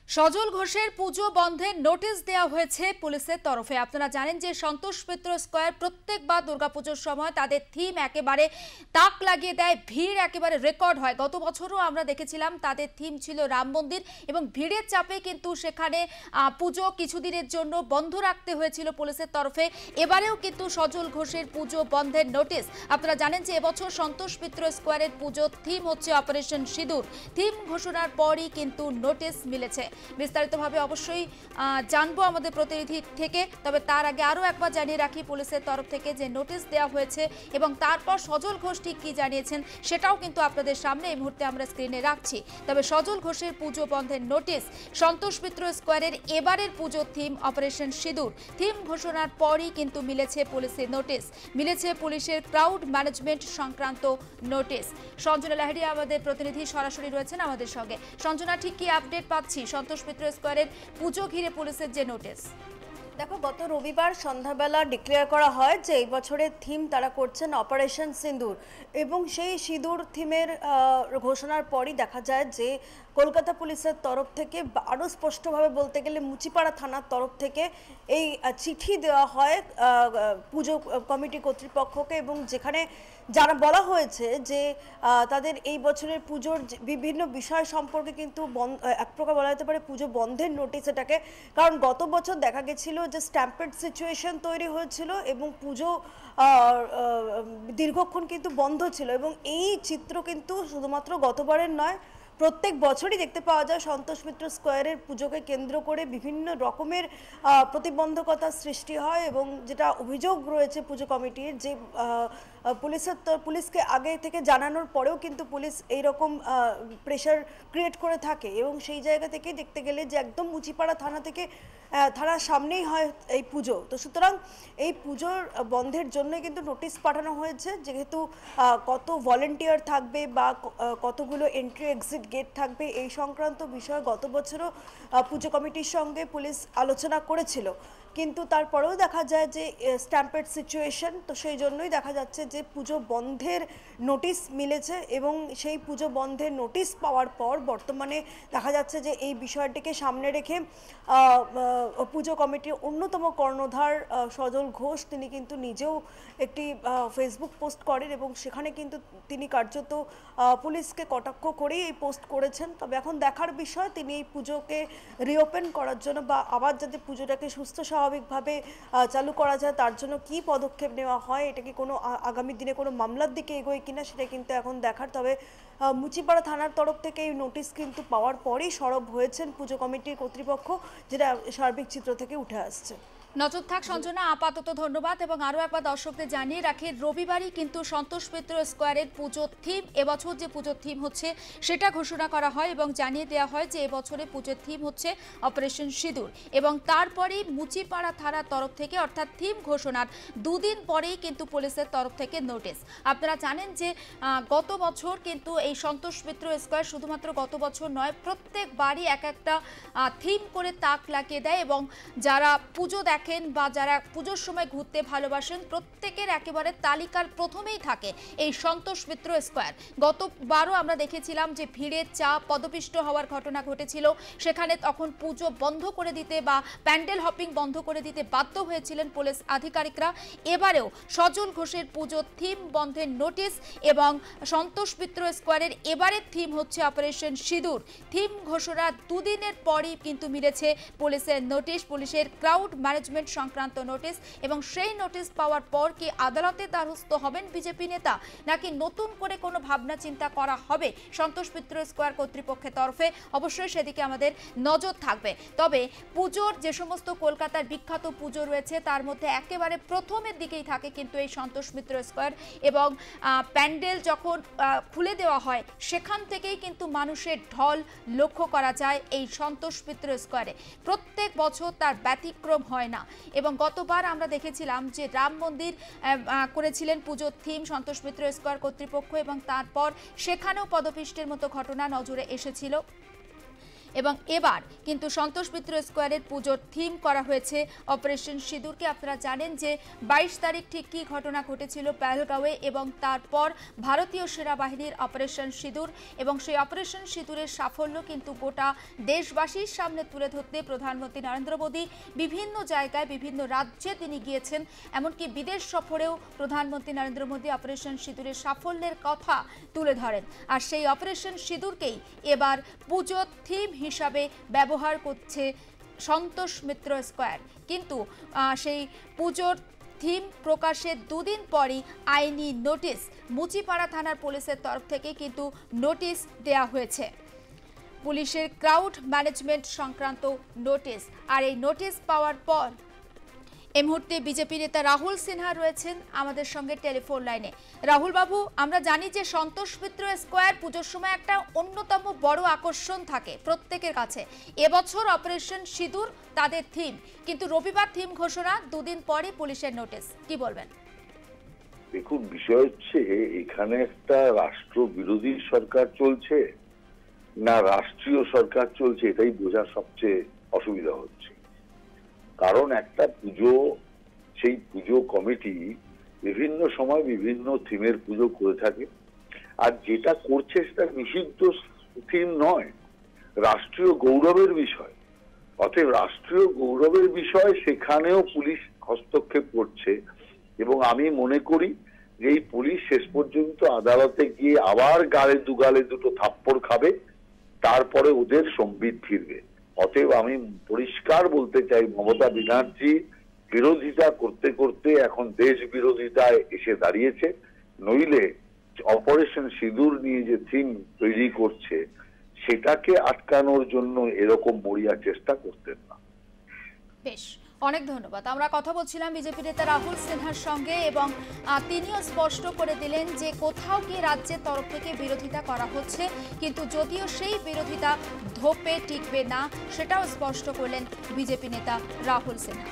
সজল ঘোষের পুজো বন্ধের নোটিশ দেওয়া হয়েছে পুলিশের তরফে। আপনারা জানেন যে সন্তোষ মিত্র স্কয়ার প্রত্যেকবার দুর্গাপুজোর সময় তাদের থিম একেবারে তাক লাগিয়ে দেয়, ভিড় একেবারে রেকর্ড হয়। গত বছরও আমরা দেখেছিলাম তাদের থিম ছিল রাম মন্দির এবং ভিড়ের চাপে কিন্তু সেখানে পুজো কিছুদিনের জন্য বন্ধ রাখতে হয়েছিল পুলিশের তরফে। এবারেও কিন্তু সজল ঘোষের পুজো বন্ধের নোটিশ। আপনারা জানেন যে এবছর সন্তোষ মিত্র স্কয়ারের পুজো থিম হচ্ছে অপারেশন সিঁদুর। থিম ঘোষণার পরই কিন্তু নোটিশ মিলেছে। বিস্তারিতভাবে অবশ্যই জানবো আমাদের প্রতিনিধি থেকে, তবে তার আগে আরও একবার জানিয়ে রাখি পুলিশের তরফ থেকে যে নোটিশ দেওয়া হয়েছে এবং তারপর সজল ঘোষ ঠিক কী জানিয়েছেন সেটাও কিন্তু আপনাদের সামনে এই মুহূর্তে আমরা স্ক্রিনে রাখছি। তবে সজল ঘোষের পুজো বন্ধের নোটিশ, সন্তোষ মিত্র স্কয়ারের এবারের পুজোর থিম অপারেশন সিঁদুর। থিম ঘোষণার পরই কিন্তু মিলেছে পুলিশের নোটিশ, মিলেছে পুলিশের ক্রাউড ম্যানেজমেন্ট সংক্রান্ত নোটিশ। সঞ্জনা লাহিড়ী আমাদের প্রতিনিধি সরাসরি রয়েছেন আমাদের সঙ্গে। সঞ্জনা, ঠিক কি আপডেট পাচ্ছি সন্তোষ মিত্র স্কয়ারের পুজো ঘিরে পুলিশের যে নোটিশ? দেখো, গত রবিবার সন্ধ্যাবেলা ডিক্লেয়ার করা হয় যে এই বছরের থিম তারা করছেন অপারেশন সিঁদুর, এবং সেই সিঁদুর থিমের ঘোষণার পরই দেখা যায় যে কলকাতা পুলিশের তরফ থেকে আরও স্পষ্টভাবে বলতে গেলে মুচিপাড়া থানার তরফ থেকে এই চিঠি দেওয়া হয় পুজো কমিটি কর্তৃপক্ষকে, এবং যেখানে যারা বলা হয়েছে যে তাদের এই বছরের পুজোর বিভিন্ন বিষয় সম্পর্কে কিন্তু এক প্রকার বলা যেতে পারে পুজো বন্ধের নোটিশ এটাকে। কারণ গত বছর দেখা গেছিল যে স্ট্যাম্পেড সিচুয়েশন তৈরি হয়েছিল এবং পুজো দীর্ঘক্ষণ কিন্তু বন্ধ ছিল, এবং এই চিত্র কিন্তু শুধুমাত্র গতবারের নয়, প্রত্যেক বছরই দেখতে পাওয়া যায় সন্তোষ মিত্র স্কয়ারের পুজোকে কেন্দ্র করে বিভিন্ন রকমের প্রতিবন্ধকতার সৃষ্টি হয়। এবং যেটা অভিযোগ রয়েছে পুজো কমিটির, যে পুলিশকে আগে থেকে জানানোর পরেও কিন্তু পুলিশ এইরকম প্রেশার ক্রিয়েট করে থাকে, এবং সেই জায়গা থেকে দেখতে গেলে যে একদম মুচিপাড়া থানা থেকে থানার সামনেই হয় এই পুজো। তো সুতরাং এই পুজোর বন্ধের জন্য কিন্তু নোটিশ পাঠানো হয়েছে, যেহেতু কত ভলেন্টিয়ার থাকবে বা কতগুলো এন্ট্রি এক্সিট গেট থাকবে এই সংক্রান্ত বিষয়ে গত বছরও পুজো কমিটির সঙ্গে পুলিশ আলোচনা করেছিল, কিন্তু তারপরেও দেখা যায় যে স্ট্যাম্পেড সিচুয়েশন, তো সেই জন্যই দেখা যাচ্ছে যে পুজো বন্ধের নোটিশ মিলেছে। এবং সেই পুজো বন্ধের নোটিশ পাওয়ার পর বর্তমানে দেখা যাচ্ছে যে এই বিষয়টিকে সামনে রেখে পুজো কমিটির অন্যতম কর্ণধার সজল ঘোষ তিনি কিন্তু নিজেও একটি ফেসবুক পোস্ট করেন, এবং সেখানে কিন্তু তিনি কার্যত পুলিশকে কটাক্ষ করেই এই পোস্ট করেছেন। তবে এখন দেখার বিষয় তিনি এই পুজোকে রিওপেন করার জন্য বা আবার যাতে পুজোটাকে সুস্থ স্বাভাবিকভাবে চালু করা যায় তার জন্য কি পদক্ষেপ নেওয়া হয়, এটা কি কোনো আগামী দিনে কোনো মামলার দিকে এগোয় কিনা সেটা কিন্তু এখন দেখার। তবে মুচিপাড়া থানার তরফ থেকে এই নোটিশ কিন্তু পাওয়ার পরেই সরব হয়েছেন পুজো কমিটির কর্তৃপক্ষ, যেটা সার্বিক চিত্র থেকে উঠে আসছে। নজর থাক সঞ্জনা, আপাতত ধন্যবাদ। এবং আরও একবার দর্শকদের জানিয়ে রাখি, রবিবারই কিন্তু সন্তোষ মিত্র স্কয়ারের পুজোর থিম, এবছর যে পুজোর থিম হচ্ছে সেটা ঘোষণা করা হয় এবং জানিয়ে দেওয়া হয় যে এবছরে পুজোর থিম হচ্ছে অপারেশন সিঁদুর। এবং তারপরেই মুচিপাড়া থানার তরফ থেকে অর্থাৎ থিম ঘোষণার দুদিন পরেই কিন্তু পুলিশের তরফ থেকে নোটিশ। আপনারা জানেন যে গত বছর কিন্তু এই সন্তোষ মিত্র স্কয়ার শুধুমাত্র গত বছর নয়, প্রত্যেকবারই এক একটা থিম করে তাক লাগিয়ে দেয়, এবং যারা পুজো বা যারা পুজোর সময় ঘুরতে ভালোবাসেন প্রত্যেকের একেবারে তালিকার প্রথমেই থাকে এই সন্তোষ মিত্র স্কয়ার। গতবারও আমরা দেখেছিলাম যে ভিড়ের চাপ, পদপিষ্ট হওয়ার ঘটনা ঘটেছিল, সেখানে তখন পুজো বন্ধ করে দিতে বা প্যান্ডেল হপিং বন্ধ করে দিতে বাধ্য হয়েছিলেন পুলিশ আধিকারিকরা। এবারেও সজল ঘোষের পুজো থিম বন্ধের নোটিশ এবং সন্তোষ মিত্র স্কয়ারের এবারের থিম হচ্ছে অপারেশন সিঁদুর। থিম ঘোষণার দুদিনের পরই কিন্তু মিলেছে পুলিশের নোটিশ, পুলিশের ক্রাউড ম্যানেজমেন্ট সংক্রান্ত নোটিশ। এবং সেই নোটিশ পাওয়ার পর কি আদালতে দ্বারস্থ হবেন বিজেপি নেতা, নাকি নতুন করে কোনো ভাবনা চিন্তা করা হবে সন্তোষ মিত্র স্কয়ার কর্তৃপক্ষের তরফে, অবশ্যই সেদিকে আমাদের নজর থাকবে। তবে পুজোর যে সমস্ত কলকাতার বিখ্যাত পুজো রয়েছে তার মধ্যে একেবারে প্রথমের দিকেই থাকে কিন্তু এই সন্তোষ মিত্র স্কয়ার, এবং প্যান্ডেল যখন খুলে দেওয়া হয় সেখান থেকেই কিন্তু মানুষের ঢল লক্ষ্য করা যায় এই সন্তোষ মিত্র স্কয়ারে। প্রত্যেক বছর তার ব্যতিক্রম হয় না, এবং গতবার আমরা দেখেছিলাম যে রাম মন্দির করেছিলেন পুজোর থিম সন্তোষ মিত্র স্কয়ার কর্তৃপক্ষ, এবং তারপর সেখানেও পদপিষ্টের মতো ঘটনা নজরে এসেছিল। এবং এবার কিন্তু সন্তোষ মিত্র স্কোয়ারের পুজোর থিম করা হয়েছে অপারেশন সিঁদুরকে। আপনারা জানেন যে 22 তারিখ ঠিক কী ঘটনা ঘটেছিল পেহেলগাঁওয়ে এবং তারপর ভারতীয় সেনাবাহিনীর অপারেশন সিঁদুর এবং সেই অপারেশন সিঁদুরের সাফল্য কিন্তু গোটা দেশবাসীর সামনে তুলে ধরতে প্রধানমন্ত্রী নরেন্দ্র মোদী বিভিন্ন জায়গায় বিভিন্ন রাজ্যে তিনি গিয়েছেন, এমনকি বিদেশ সফরেও প্রধানমন্ত্রী নরেন্দ্র মোদী অপারেশন সিঁদুরের সাফল্যের কথা তুলে ধরেন। আর সেই অপারেশন সিঁদুরকেই এবার পুজোর থিম হিসাবে ব্যবহার করছে সন্তোষ মিত্র স্কোয়ার। কিন্তু সেই পুজোর থিম প্রকাশের দুদিন পরই আইনি নোটিশ মুচিপাড়া থানার পুলিশের তরফ থেকে কিন্তু নোটিশ দেয়া হয়েছে, পুলিশের ক্রাউড ম্যানেজমেন্ট সংক্রান্ত নোটিশ। আর এই নোটিশ পাওয়ার পর এই মুহূর্তে বিজেপি নেতা রাহুল সিনহা রয়েছেন আমাদের সঙ্গে টেলিফোন লাইনে। রাহুল বাবু, আমরা জানি যে সন্তোষ মিত্র স্কোয়ার পুজোর সময় একটা অন্যতম বড় আকর্ষণ থাকে প্রত্যেকের কাছে। এবছর অপারেশন সিঁদুর তাদের থিম, কিন্তু রবিবার থিম ঘোষণা, দুদিন পরে পুলিশের নোটিশ, কি বলবেন? দেখুন, বিষয় হচ্ছে এখানে একটা রাষ্ট্র বিরোধী সরকার চলছে না রাষ্ট্রীয় সরকার চলছে, এটাই বোঝার সবচেয়ে অসুবিধা হচ্ছে। কারণ একটা পুজো, সেই পুজো কমিটি বিভিন্ন সময় বিভিন্ন থিমের পুজো করে থাকে, আর যেটা করছে সেটা নিষিদ্ধ থিম নয়, রাষ্ট্রীয় গৌরবের বিষয়। অতএব রাষ্ট্রীয় গৌরবের বিষয়, সেখানেও পুলিশ হস্তক্ষেপ করছে এবং আমি মনে করি যে এই পুলিশ শেষ পর্যন্ত আদালতে গিয়ে আবার গালে দুটো থাপ্পড় খাবে, তারপরে ওদের সম্বিত ফিরবে। অতএব আমি পরিষ্কার বলতে চাই, মমতা ব্যানার্জি বিরোধিতা করতে করতে এখন দেশ বিরোধিতায় এসে দাঁড়িয়েছে। নইলে অপারেশন সিঁদুর নিয়ে যে থিম তৈরি করছে সেটাকে আটকানোর জন্য এরকম মরিয়া চেষ্টা করতেন না। বেশ, অনেক ধন্যবাদ। আমরা কথা বলছিলাম বিজেপি নেতা রাহুল সিনহার সঙ্গে এবং তিনিও স্পষ্ট করে দিলেন যে কোথাও কি রাজ্যের তরফ থেকে বিরোধিতা করা হচ্ছে, কিন্তু যদিও সেই বিরোধিতা ধোপে টিকবে না, সেটাও স্পষ্ট করলেন বিজেপি নেতা রাহুল সিনহা।